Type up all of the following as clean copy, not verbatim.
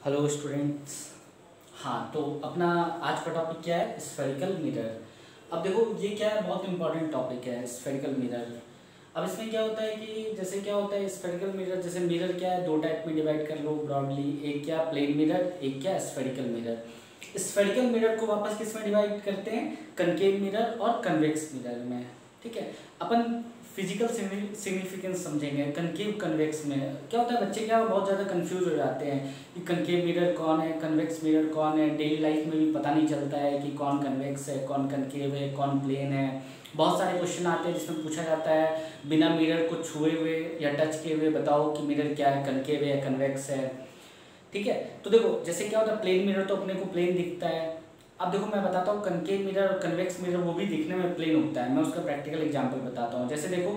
Hello students. हाँ, तो अपना आज का टॉपिक क्या है? Spherical mirror. अब देखो, ये क्या है, बहुत इंपॉर्टेंट टॉपिक है स्फेरिकल मिरर। अब इसमें क्या होता है कि जैसे क्या होता है स्फेरिकल मिरर, जैसे मिरर क्या है, दो टाइप में डिवाइड कर लो ब्रॉडली। एक क्या प्लेन मिरर, एक क्या स्फेरिकल मिरर। स्फेरिकल मिरर को वापस किस में डिवाइड करते हैं? कनकेव मिरर और कन्वेक्स मिरर में। ठीक है, अपन फिजिकल सिग्निफिकेंस समझेंगे। कनकेव कन्वेक्स में क्या होता है, बच्चे क्या बहुत ज़्यादा कंफ्यूज हो जाते हैं कि कनकेव मिरर कौन है, कन्वेक्स मिरर कौन है। डेली लाइफ में भी पता नहीं चलता है कि कौन कन्वेक्स है, कौन कनकेव है, कौन प्लेन है। बहुत सारे क्वेश्चन आते हैं जिसमें पूछा जाता है बिना मिरर को छुए हुए या टच किए हुए बताओ कि मिरर क्या है, कनकेव है या कन्वेक्स है। ठीक है, तो देखो जैसे क्या होता है, प्लेन मिरर तो अपने को प्लेन दिखता है। अब देखो मैं बताता हूँ, कनकेव मिरर और कन्वेक्स मिरर वो भी दिखने में प्लेन होता है। मैं उसका प्रैक्टिकल एग्जांपल बताता हूँ। जैसे देखो,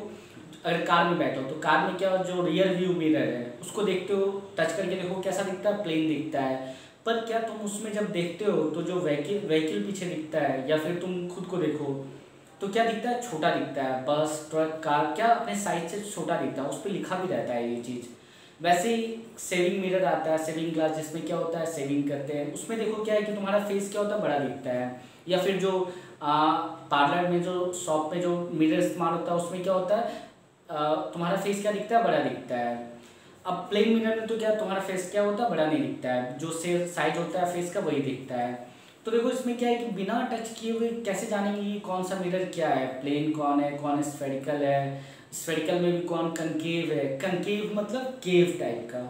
अगर कार में बैठो तो कार में क्या, जो रियर व्यू मिरर है उसको देखते हो, टच करके देखो कैसा दिखता है, प्लेन दिखता है। पर क्या तुम उसमें जब देखते हो तो जो व्हीकल पीछे दिखता है, या फिर तुम खुद को देखो तो क्या दिखता है, छोटा दिखता है। बस, ट्रक, कार क्या अपने साइज से छोटा दिखता है, उस पर लिखा भी रहता है ये चीज़। वैसे ही सेविंग मिरर आता है, सेविंग ग्लास, जिसमें क्या होता है सेविंग करते हैं, उसमें देखो क्या है कि तुम्हारा फेस क्या होता है, बड़ा दिखता है। या फिर जो पार्लर में, जो शॉप में जो मिरर इस्तेमाल होता है उसमें क्या होता है, तुम्हारा फेस क्या दिखता है, बड़ा दिखता है। अब प्लेन मिरर में तो क्या तुम्हारा फेस क्या होता है, बड़ा नहीं दिखता है, जो से साइज होता है फेस का वही दिखता है। तो देखो इसमें क्या है कि बिना टच किए हुए कैसे जानेंगे कि कौन सा मिरर क्या है, प्लेन कौन है, कौन स्फेरिकल है, स्फेरिकल में भी कौन कनकेव है। कनकेव मतलब केव टाइप का,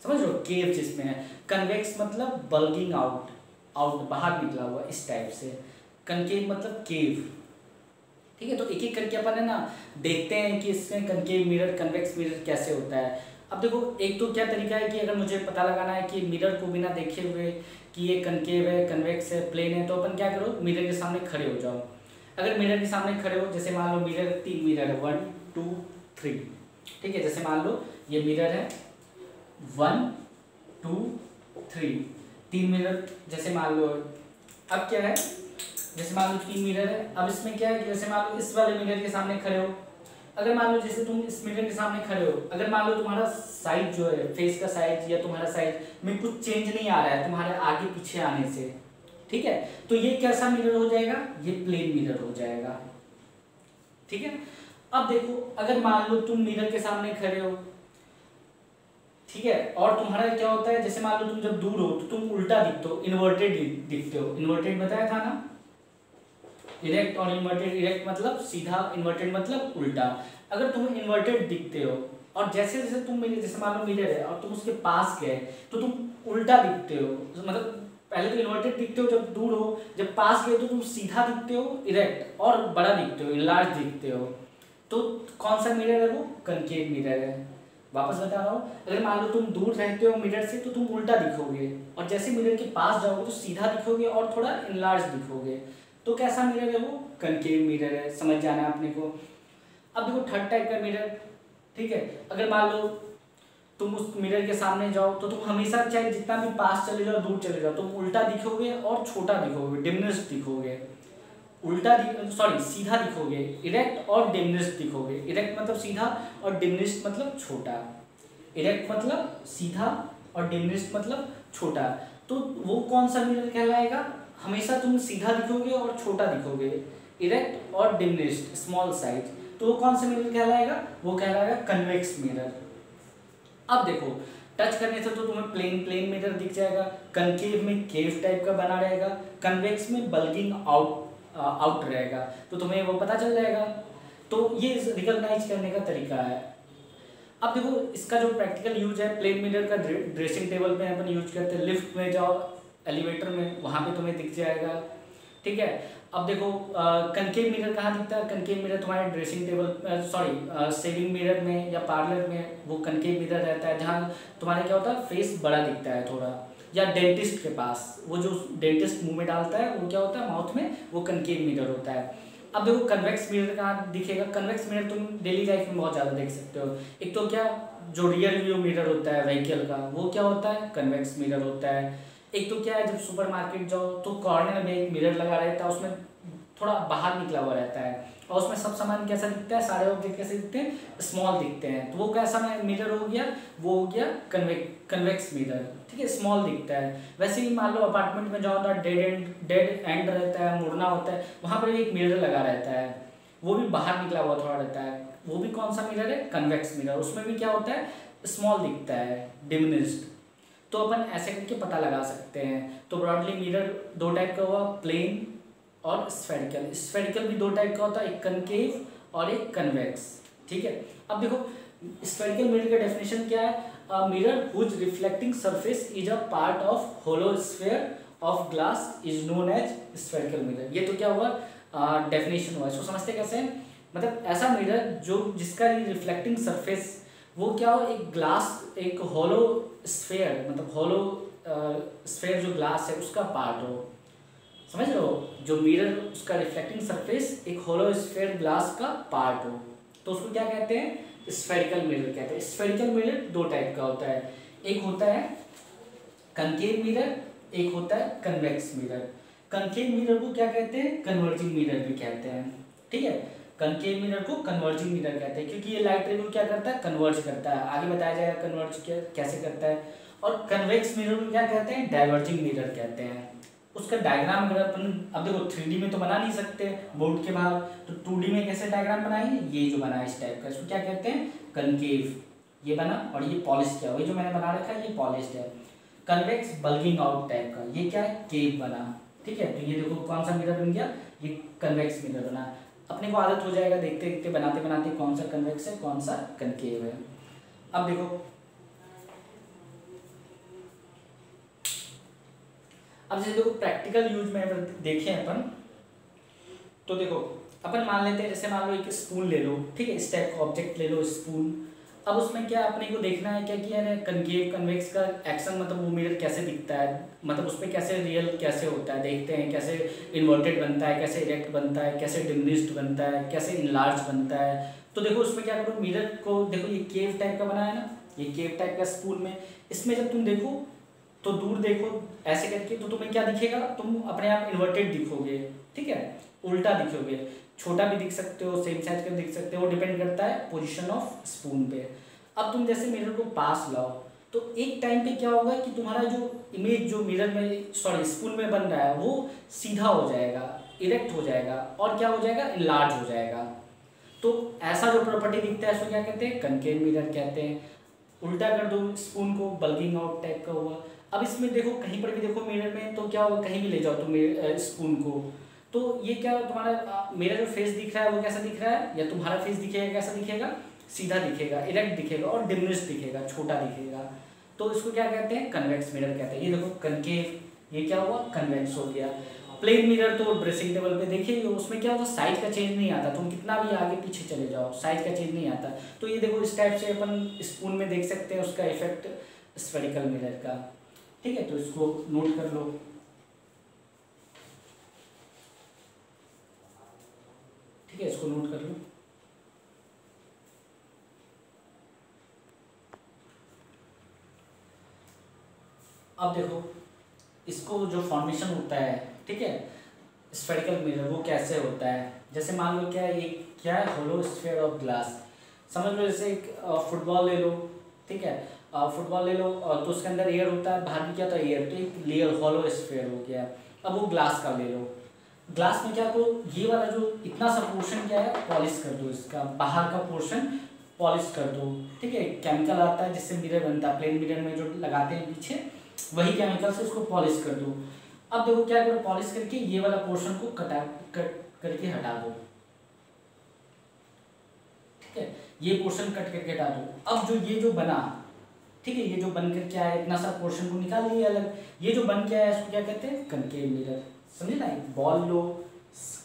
समझ लो, केव जिसमें है। कन्वेक्स मतलब बल्गिंग आउट, आउट बाहर निकला हुआ, इस टाइप से। कनकेव मतलब केव। ठीक है, तो एक एक करके अपन है ना देखते हैं कि इसमें कनकेव मिरर, कन्वेक्स मिरर कैसे होता है। अब देखो, एक तो क्या तरीका है कि अगर मुझे पता लगाना है कि मिरर को बिना देखे हुए कि ये कनकेव है, कन्वेक्स है, प्लेन है, तो अपन क्या करो, मिरर के सामने खड़े हो जाओ। अगर मिरर के सामने खड़े हो, जैसे मान लो मिरर, 3 मिरर है, 1 2 3। ठीक है, जैसे मान लो ये मिरर है 1 2 3, 3 मिरर जैसे मान लो। अब क्या है, जैसे मान लो 3 मिरर है। अब इसमें क्या है कि जैसे मान लो इस वाले मिरर के सामने खड़े हो, अगर मान लो जैसे तुम इस मिरर के सामने खड़े हो, अगर मान लो तुम्हारा साइज जो है, फेस का साइज या तुम्हारा साइज में कुछ चेंज नहीं आ रहा है तुम्हारे आगे पीछे आने से, ठीक है, तो ये कैसा मिरर हो जाएगा, ये प्लेन मिरर हो जाएगा। ठीक है, अब देखो अगर मान लो तुम मिरर के सामने खड़े हो, ठीक है, और तुम्हारा क्या होता है, जैसे मान लो तुम जब दूर हो तो तुम उल्टा दिखते हो, इन्वर्टेड दिखते हो। इन्वर्टेड बताया था ना, इरेक्ट और इन्वर्टेड। इरेक्ट मतलब सीधा, इन्वर्टेड मतलब उल्टा। अगर तुम इन्वर्टेड दिखते हो और जैसे जैसे तुम मिरर, जैसे मान लो मिरर है और तुम उसके पास गए तो तुम उल्टा दिखते हो। मतलब पहले तो इन्वर्टेड दिखते हो जब दूर हो, जब पास गए तो तुम सीधा दिखते हो, इरेक्ट, और बड़ा दिखते हो, लार्ज दिखते हो। तो कौन सा मिरर है वो, कनकेव मिरर है। वापस बता रहा हूँ, अगर मान लो तुम दूर रहते हो मिरर से तो तुम उल्टा दिखोगे, और जैसे मिरर के पास जाओगे तो सीधा दिखोगे और थोड़ा इनलार्ज दिखोगे। तो कैसा मिरर है वो, कनकेव मिरर है। समझ जाना है अपने को। अब देखो थर्ड टाइप का मिरर, ठीक है, अगर मान लो तुम उस मिरर के सामने जाओ तो तुम हमेशा चाहे जितना भी पास चले जाओ, दूर चले जाओ, तुम उल्टा दिखोगे और छोटा दिखोगे, डिमिनिश्ड दिखोगे। उल्टा सॉरी सीधा दिखोगे, इरेक्ट और डिमिनिश्ड दिखोगे। इरेक्ट मतलब सीधा और डिमिनिश्ड मतलब छोटा। इरेक्ट मतलब सीधा और डिमिनिश्ड मतलब छोटा। तो वो कौन सा मिरर कहलाएगा, हमेशा तुम सीधा दिखोगे और छोटा दिखोगे, इरेक्ट और डिमिनिश्ड, स्मॉल साइज। तो वो कौन सा मिरर कहलाएगा, वो कहलाएगा कन्वेक्स मिरर। अब देखो, टच करने से तो तुम्हें प्लेन मिरर दिख जाएगा, कनकेव में केव टाइप का बना रहेगा, कन्वेक्स में बल्गिंग आउट रहेगा, तो तुम्हें वो पता चल जाएगा। तो ये रिकॉग्नाइज करने का तरीका है। अब देखो इसका जो प्रैक्टिकल यूज है, प्लेन मिरर का ड्रेसिंग टेबल पे अपन यूज करते हैं। लिफ्ट में जाओ, एलिवेटर में, वहाँ पे तुम्हें दिख जाएगा। ठीक है, अब देखो कनकेव मिरर कहाँ दिखता है, कनकेव मिरर तुम्हारे dressing table, sorry saving mirror में या पार्लर में वो कनकेव मिरर रहता है, जहाँ तुम्हारे क्या होता है, फेस बड़ा दिखता है थोड़ा। या डेंटिस्ट के पास, वो जो डेंटिस्ट मुंह में डालता है वो क्या होता है, माउथ में, वो कनकेव मिरर होता है। अब देखो कन्वेक्स मिरर कहाँ दिखेगा, कन्वेक्स मिरर तुम डेली लाइफ में बहुत ज़्यादा देख सकते हो। एक तो क्या, जो रियर व्यू मिरर होता है व्हीकल का, वो क्या होता है, कन्वेक्स मिरर होता है। एक तो क्या है, जब सुपरमार्केट जाओ तो कॉर्नर में एक मिरर लगा रहता है, उसमें थोड़ा बाहर निकला हुआ रहता है, और उसमें सब सामान कैसा दिखता है, सारे ऑब्जेक्ट कैसे दिखते हैं, स्मॉल दिखते हैं। तो वो कैसा मिरर हो गया, वो हो गया कन्वेक्स मिरर, ठीक है, स्मॉल दिखता है। वैसे ही मान लो अपार्टमेंट में जाओ तो डेड एंड रहता है, मुड़ना होता है, वहाँ पर एक मिरर लगा रहता है, वो भी बाहर निकला हुआ थोड़ा रहता है, वो भी कौन सा मिरर है, कन्वेक्स मिरर। उसमें भी क्या होता है, स्मॉल दिखता है, डिमिनिश्ड। तो अपन ऐसे करके पता लगा सकते हैं। तो ब्रॉडली मिरर दो टाइप का हुआ, प्लेन और स्फेरिकल। स्फेरिकल भी दो टाइप का होता है, एक कनकेव और एक कन्वेक्स, ठीक है। अब देखो स्फेरिकल मिरर का डेफिनेशन क्या है, a mirror whose reflecting surface is a part of hollow sphere of glass is known as spherical mirror. ये तो क्या हुआ, डेफिनेशन हुआ। इसको समझते कैसे हैं, मतलब ऐसा मिरर जो जिसका रिफ्लेक्टिंग सरफेस वो क्या हो, एक ग्लास, एक होलो स्फेयर, मतलब होलो स्फेयर जो ग्लास है उसका पार्ट हो, समझ रहे हो। जो मिरर उसका रिफ्लेक्टिंग सरफेस एक होलो स्फेयर ग्लास का पार्ट हो, तो उसको क्या कहते हैं, स्फेरिकल मिरर कहते हैं। स्फेरिकल मिरर दो टाइप का होता है, एक होता है कनकेव मिरर, एक होता है कन्वेक्स मिरर। कनकेव मिरर को क्या कहते हैं, कन्वर्जिंग मिरर भी कहते हैं, ठीक है। कनकेव मिरर को कन्वर्जिंग मिरर कहते हैं, क्योंकि ये लाइट रे को क्या करता है, कन्वर्ज करता है। आगे बताया जाएगा कन्वर्ज कैसे करता है। और कन्वेक्स मिरर को क्या कहते हैं, डाइवर्जिंग मिरर कहते हैं। उसका डायग्राम अगर अपन, अब देखो 3D में तो बना नहीं सकते बोर्ड के बाहर, तो 2D में कैसे डायग्राम बनाएंगे, ये जो बना है इस टाइप का, इसको क्या कहते हैं, कनकेव। ये बना और ये पॉलिश किया हुआ, ये जो मैंने बना रखा है ये पॉलिश्ड है। कन्वेक्स बल्किंग आउट टाइप का, ये क्या है, केव बना, ठीक है। तो ये देखो कौन सा मिरर बन गया, ये कन्वेक्स मिरर बना। अपने को आदत हो जाएगा देखते देखते बनाते बनाते कौन सा कन्वेक्स है कौन सा कनकेव है। अब देखो अब जैसे देखो प्रैक्टिकल यूज में अगर देखें अपन, तो देखो अपन मान लेते हैं, जैसे मान लो एक स्पून ले लो, ठीक है, इस टाइप का ऑब्जेक्ट ले लो स्पून। अब उसमें क्या अपने को देखना है क्या कि यार कनकेव कन्वेक्स का एक्शन, मतलब वो मिरर कैसे दिखता है, मतलब उस पर कैसे रियल कैसे होता है, देखते हैं कैसे इन्वर्टेड बनता है, कैसे इरेक्ट बनता है, कैसे डिमिनिश्ड बनता है, कैसे इनलार्ज बनता है। तो देखो उसमें क्या करो, मिरर को देखो ये केव टाइप का बना है ना, ये केव टाइप का स्पून में, इसमें जब तुम देखो तो दूर देखो ऐसे करके, तो तुम्हें क्या दिखेगा, तुम अपने आप इन्वर्टेड दिखोगे, ठीक है, उल्टा दिखोगे। छोटा भी दिख सकते हो, सेम साइज का दिख सकते हो, डिपेंड करता है पोजीशन ऑफ स्पून पे। अब तुम जैसे मिरर को पास लाओ, तो एक टाइम पे क्या होगा कि तुम्हारा जो इमेज जो मिरर में सॉरी स्पून में बन रहा है वो सीधा हो जाएगा, इरेक्ट हो जाएगा, और क्या हो जाएगा, इनलार्ज हो जाएगा। तो ऐसा जो प्रॉपर्टी दिखता है उसको क्या कहते हैं, कनकेव मिरर कहते हैं। उल्टा कर दो स्पून को, बल्किंग आउट टाइप का हुआ। अब इसमें देखो कहीं पर भी देखो मिरर में, तो क्या होगा, कहीं भी ले जाओ तुम स्पून को, तो ये क्या तुम्हारा मेरा जो फेस दिख रहा है वो कैसा दिख रहा है, या तुम्हारा फेस दिखेगा कैसा दिखेगा, सीधा दिखेगा, इरेक्ट दिखेगा, और डिमिनिश्ड दिखेगा, छोटा दिखेगा। तो इसको क्या कहते हैं, कन्वेक्स मिरर कहते हैं। ये देखो कनकेव, ये क्या हुआ, कन्वेक्स हो गया। प्लेन मिरर तो ड्रेसिंग टेबल पे देखिए, उसमें क्या होता है, साइज का चेंज नहीं आता, तुम कितना भी आगे पीछे चले जाओ साइज का चेंज नहीं आता। तो ये देखो इस टाइप से अपन स्पून में देख सकते हैं उसका इफेक्ट स्फेरिकल मिरर का, ठीक है। तो इसको नोट कर लो, ठीक है, इसको नोट कर लो। अब देखो इसको जो फॉर्मेशन होता है, ठीक है, स्फेरिकल मिरर वो कैसे होता है। जैसे मान लो क्या है, ये क्या है, होलो स्फीयर ऑफ ग्लास। समझ लो जैसे एक फुटबॉल ले लो, ठीक है, फुटबॉल ले लो, तो उसके अंदर एयर होता है, बाहर भी क्या होता है, एयर, तो एक लेयर होलो स्फीयर हो गया। अब वो ग्लास का ले लो, ग्लास में क्या करो, ये वाला जो इतना सा पोर्शन क्या है, पॉलिश कर दो, इसका बाहर का पोर्शन पॉलिश कर दो, ठीक है। केमिकल आता है जिससे मिरर बनता है, प्लेन मिरर में जो लगाते हैं पीछे, वही केमिकल से इसको पॉलिश कर दो। अब देखो क्या करो, पॉलिश करके ये वाला पोर्शन को कट करके हटा दो, ठीक है, ये पोर्शन कट करके हटा दो। अब जो ये जो बना, ठीक है, ये जो बन कर क्या है, इतना सा पोर्शन को निकाल लिया अलग, ये जो बन क्या है इसको क्या कहते हैं, कनकेव मिरर। समझे ना, बॉल लो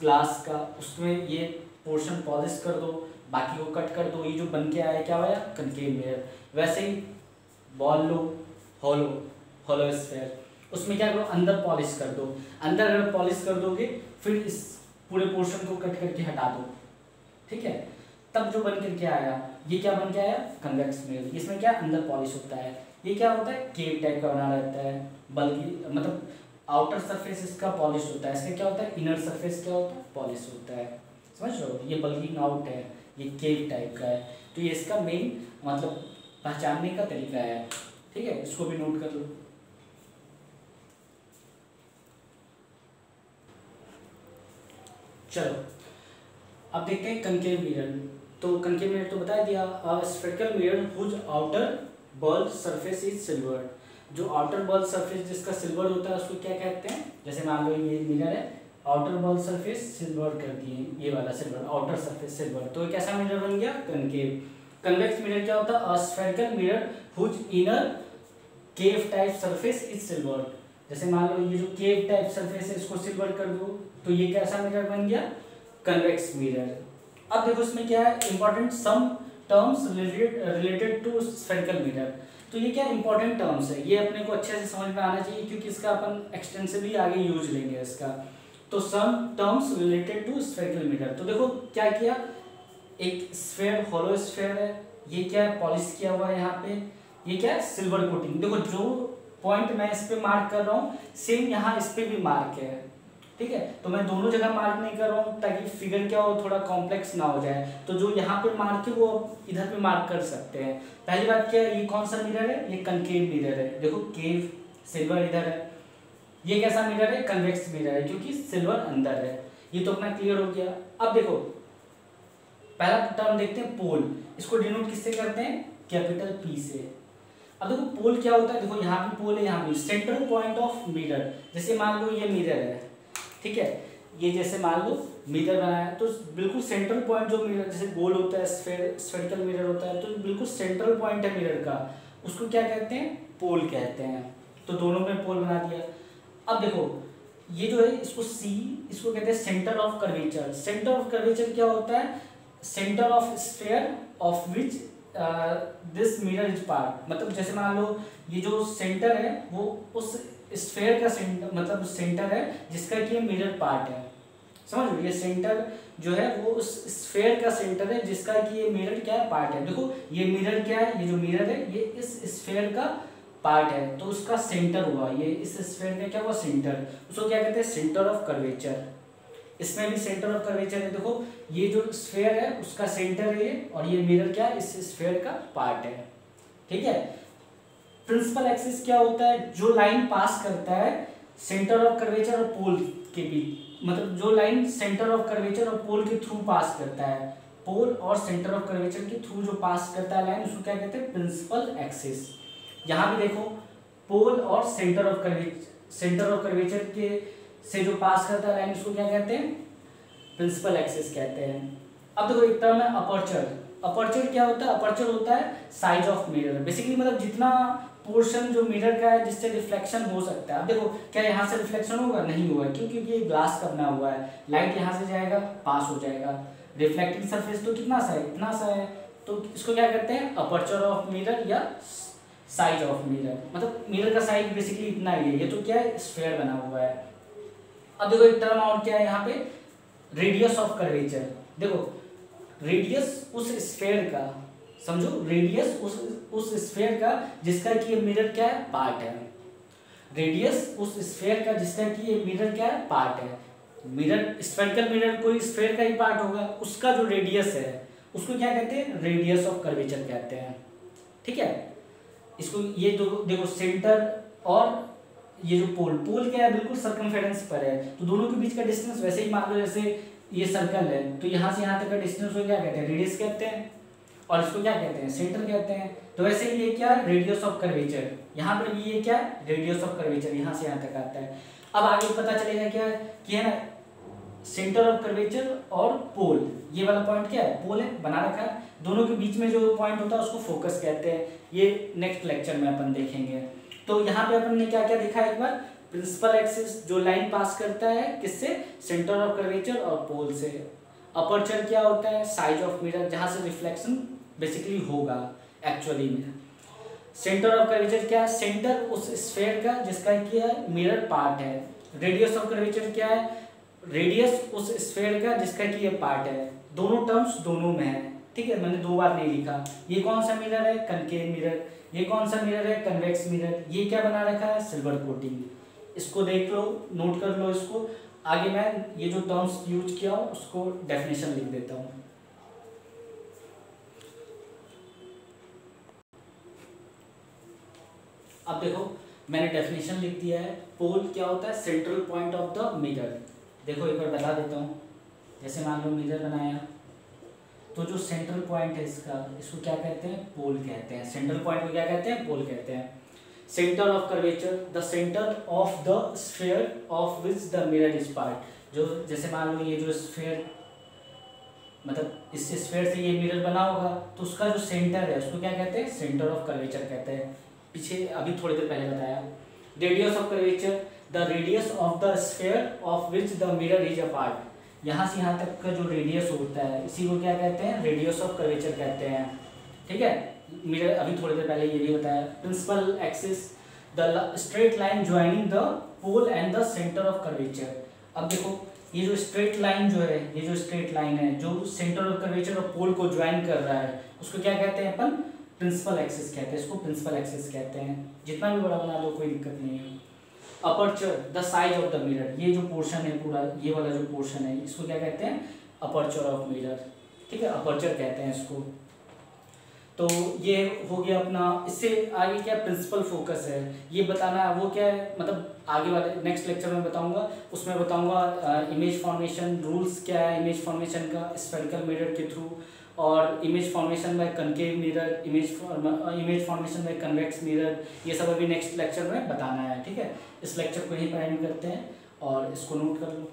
ग्लास का, उसमें ये पोर्शन पॉलिश कर दो, बाकी को कट कर दो, ये जो बन के आया क्या हुआ, कनकेव मिरर। वैसे ही बॉल लो होलो स्फीयर, उसमें क्या करो, अंदर पॉलिश कर दो, अंदर अगर पॉलिश कर दोगे फिर इस पूरे पोर्शन को कट करके हटा दो, ठीक है, तब जो बन करके आया, ये क्या बन के आया, कन्वेक्स मिरर। इसमें क्या अंदर पॉलिश होता है, ये क्या होता है, केव टाइप का बना रहता है, बल्कि मतलब आउटर सरफेस इसका पॉलिश होता है, इसका क्या होता है, इनर सरफेस क्या होता है, पॉलिश होता है। समझ रहे हो, ये बल्किंग आउट है, ये केव टाइप का है, तो ये इसका मेन मतलब पहचानने का तरीका है। ठीक है, इसको भी नोट कर लो। चलो अब देखते हैं कनकेव मिरर। तो कनकेव मिरर तो बता दिया, spherical mirror whose outer bulb surface is silver. जो आउटर बल्ब सरफेस जिसका सिल्वर होता है उसको क्या कहते हैं, जैसे मान लो ये मिरर है, आउटर बल्ब सरफेस सिल्वर कर दिए, ये वाला सिल्वर, आउटर सरफेस सिल्वर, तो ये कैसा मिरर बन गया, कनकेव। कन्वेक्स मिरर क्या होता है, spherical mirror whose inner cave type surface is silver. जैसे मान लो ये जो केव टाइप सरफेस है इसको सिल्वर कर दो, तो ये कैसा मिरर बन गया, कन्वेक्स मिरर। अब देखो इसमें क्या है important some terms related to spherical mirror. तो ये क्या इंपॉर्टेंट टर्म्स है, ये अपने को अच्छे से समझ में आना चाहिए क्योंकि इसका अपन एक्सटेंसिवली आगे यूज लेंगे इसका। तो some terms related to spherical mirror, तो देखो क्या किया, एक स्फेयर हॉलो स्फेयर है, ये क्या है पॉलिश किया हुआ है, यहाँ पे ये क्या है सिल्वर कोटिंग। देखो जो पॉइंट मैं इस पे मार्क कर रहा हूँ सेम यहाँ इस पे भी मार्क है। ठीक है, तो मैं दोनों जगह मार्क नहीं कर रहा हूँ ताकि फिगर क्या हो, थोड़ा कॉम्प्लेक्स ना हो जाए। तो जो यहाँ पे मार्क है वो इधर पे मार्क कर सकते हैं। पहली बात क्या है, ये कौन सा मिरर है, ये कनकेव मिरर है। देखो केव सिल्वर इधर है, ये कैसा मिरर है, कन्वेक्स मिरर है क्योंकि सिल्वर अंदर है। ये तो अपना क्लियर हो गया। अब देखो पहला टर्म देखते हैं पोल, इसको डिनोट किससे करते हैं, कैपिटल पी से। अब देखो पोल क्या होता है, देखो यहाँ भी पोल है, यहाँ भी सेंट्रल पॉइंट ऑफ मिरर। जैसे मान लो ये मिरर है, ठीक है, ये जैसे मान लो मिरर बनाया है तो बिल्कुल सेंट्रल पॉइंट जो मिरर जैसे गोल होता है, स्फेरिकल मिरर होता है, तो बिल्कुल सेंट्रल पॉइंट है मिरर का, उसको क्या कहते हैं, पोल कहते हैं। तो दोनों में पोल बना दिया। अब देखो ये जो है इसको सी, इसको कहते हैं centre of curvature. Centre of curvature क्या होता है, centre of sphere of which this mirror is part. मतलब जैसे मान लो ये जो सेंटर है वो उस स्फेयर का सेंटर, मतलब सेंटर है जिसका कि ये मिरर पार्ट है। समझ लो, ये सेंटर जो है वो उस स्फेयर का सेंटर है जिसका कि ये मिरर क्या है, पार्ट है। देखो ये मिरर क्या है, ये जो मिरर है ये इस स्फेयर का पार्ट है, तो उसका सेंटर हुआ, ये इस स्फेयर का क्या हुआ, सेंटर। उसको क्या कहते हैं, सेंटर ऑफ कर्वेचर। इसमें भी सेंटर ऑफ कर्वेचर है। देखो ये जो स्फेयर है उसका सेंटर है ये, और ये मिरर क्या है, इस स्फेयर का पार्ट है। ठीक है, प्रिंसिपल एक्सिस क्या होता है, जो लाइन पास करता है सेंटर ऑफ कर्वेचर और पोल के बीच, मतलब जो लाइन सेंटर ऑफ कर्वेचर और पोल के थ्रू पास करता है, पोल और सेंटर ऑफ कर्वेचर के थ्रू जो पास करता है लाइन, उसको क्या कहते हैं, प्रिंसिपल एक्सिस। यहाँ भी देखो पोल और सेंटर ऑफ कर्वेचर के से जो पास करता है लाइन, उसको क्या कहते हैं, प्रिंसिपल एक्सिस कहते हैं। अब देखो एक टर्म है अपर्चर। अपर्चर क्या होता है, अपर्चर होता है साइज ऑफ मिरर। बेसिकली मतलब जितना पोर्शन जो मिरर का है जिससे रिफ्लेक्शन हो सकता है। अब देखो क्या यहाँ से रिफ्लेक्शन होगा, नहीं होगा, क्योंकि ये ग्लास का बना हुआ है, लाइट यहाँ से जाएगा पास हो जाएगा। रिफ्लेक्टिंग सरफेस तो कितना सा है, इतना सा है, तो इसको क्या कहते हैं, अपर्चर ऑफ मिरर या साइज ऑफ मिरर। मतलब मिरर का साइज बेसिकली इतना ही है। ये तो क्या है, स्फेयर बना हुआ है। अब देखो एक टर्म और क्या है यहाँ पे, रेडियस ऑफ कर्वेचर। देखो रेडियस उस स्फेयर का, समझो रेडियस उस स्फेयर का जिसका कि ये मिरर क्या है, पार्ट है। रेडियस उस स्फेयर का जिसका कि ये मिरर क्या है, पार्ट है। मिरर स्फेरिकल मिरर कोई स्फेयर का ही पार्ट होगा, उसका जो रेडियस है उसको क्या कहते हैं, रेडियस ऑफ कर्वेचर कहते हैं। ठीक है, इसको ये दो देखो सेंटर और ये जो पोल क्या है, बिल्कुल सर्कमफेरेंस पर है, तो दोनों के बीच का डिस्टेंस वैसे ही मान लो जैसे ये सर्कल है तो यहाँ से यहाँ तक का डिस्टेंस को क्या कहते हैं, रेडियस कहते हैं, और इसको क्या कहते हैं, सेंटर कहते हैं। तो वैसे ही ये क्या है, रेडियस ऑफ कर्वेचर। यहाँ पर भी ये क्या है, रेडियस ऑफ कर्वेचर, यहाँ से यहाँ तक आता है। अब आगे पता चलेगा क्या कि है ना, सेंटर ऑफ कर्वेचर और पोल, ये वाला पॉइंट क्या है, पोल है, बना रखा है। दोनों के बीच में जो पॉइंट होता है उसको फोकस कहते हैं। ये नेक्स्ट लेक्चर में अपन देखेंगे। तो यहाँ पे अपन ने क्या क्या देखा, एक बार प्रिंसिपल एक्सिस जो लाइन पास करता है किससे, सेंटर ऑफ कर्वेचर और पोल से। अपर्चर क्या होता है, साइज ऑफ मिरर, जहाँ से रिफ्लेक्शन बेसिकली होगा एक्चुअली में। सेंटर ऑफ कर्वेचर क्या है, सेंटर उस स्फेयर का जिसका कि मिरर पार्ट है। रेडियस ऑफ कर्वेचर क्या है, रेडियस उस स्फेयर का जिसका कि ये पार्ट है। दोनों टर्म्स दोनों में है। ठीक है, मैंने दो बार नहीं लिखा। ये कौन सा मिरर है, कनकेव मिरर। ये कौन सा मिरर है, कन्वेक्स मिरर। ये क्या बना रखा है, सिल्वर कोटिंग। इसको देख लो, नोट कर लो इसको। आगे मैं ये जो टर्म्स यूज किया हूँ उसको डेफिनेशन लिख देता हूँ। अब देखो मैंने डेफिनेशन लिख दिया है। पोल क्या होता है? Central point of the mirror. देखो एक बार बता देता हूँ। जैसे मान लो मिरर बनाया, तो जो सेंट्रल पॉइंट है इसका, इसको क्या कहते हैं? पोल कहते हैं। सेंट्रल पॉइंट को क्या कहते हैं? पोल कहते हैं। Centre of curvature, the centre of the sphere of which the mirror is part. जो जैसे मान लो ये जो स्फीयर, मतलब इस स्फीयर से ये मिरर बना होगा, तो उसका जो सेंटर है उसको क्या कहते हैं? सेंटर ऑफ कर्वेचर कहते हैं। पीछे अभी थोड़ी देर पहले बताया। Radius of curvature, the radius of the sphere of which the mirror is a part. यहाँ से यहाँ तक का जो रेडियस होता है इसी को क्या कहते हैं? रेडियस ऑफ कर्वेचर कहते हैं। ठीक है, मिरर अभी थोड़ी देर पहले ये भी बताया। Principal axis, the straight line joining the pole and the centre of curvature. अब देखो ये जो स्ट्रेट लाइन जो है, ये जो स्ट्रेट लाइन है जो सेंटर ऑफ कर्वेचर और पोल को ज्वाइन कर रहा है, उसको क्या कहते हैं अपन? प्रिंसिपल एक्सिस कहते हैं। इसको प्रिंसिपल एक्सिस कहते हैं। जितना भी बड़ा बना लो कोई दिक्कत नहीं है। Aperture, the size of the mirror, ये जो पोर्शन है पूरा, ये वाला जो पोर्शन है इसको क्या कहते हैं? Aperture of mirror. ठीक है, अपर्चर कहते हैं इसको। तो ये हो गया अपना। इससे आगे क्या प्रिंसिपल फोकस है ये बताना है। वो क्या है, मतलब आगे वाले नेक्स्ट लेक्चर में बताऊंगा। उसमें बताऊंगा इमेज फॉर्मेशन रूल्स क्या है, इमेज फॉर्मेशन का स्फेरिकल मिरर के थ्रू, और image formation by concave mirror, image formation by convex mirror, ये सब अभी नेक्स्ट लेक्चर में बताना है। ठीक है, इस लेक्चर को यहीं पर एंड करते हैं और इसको नोट कर लो।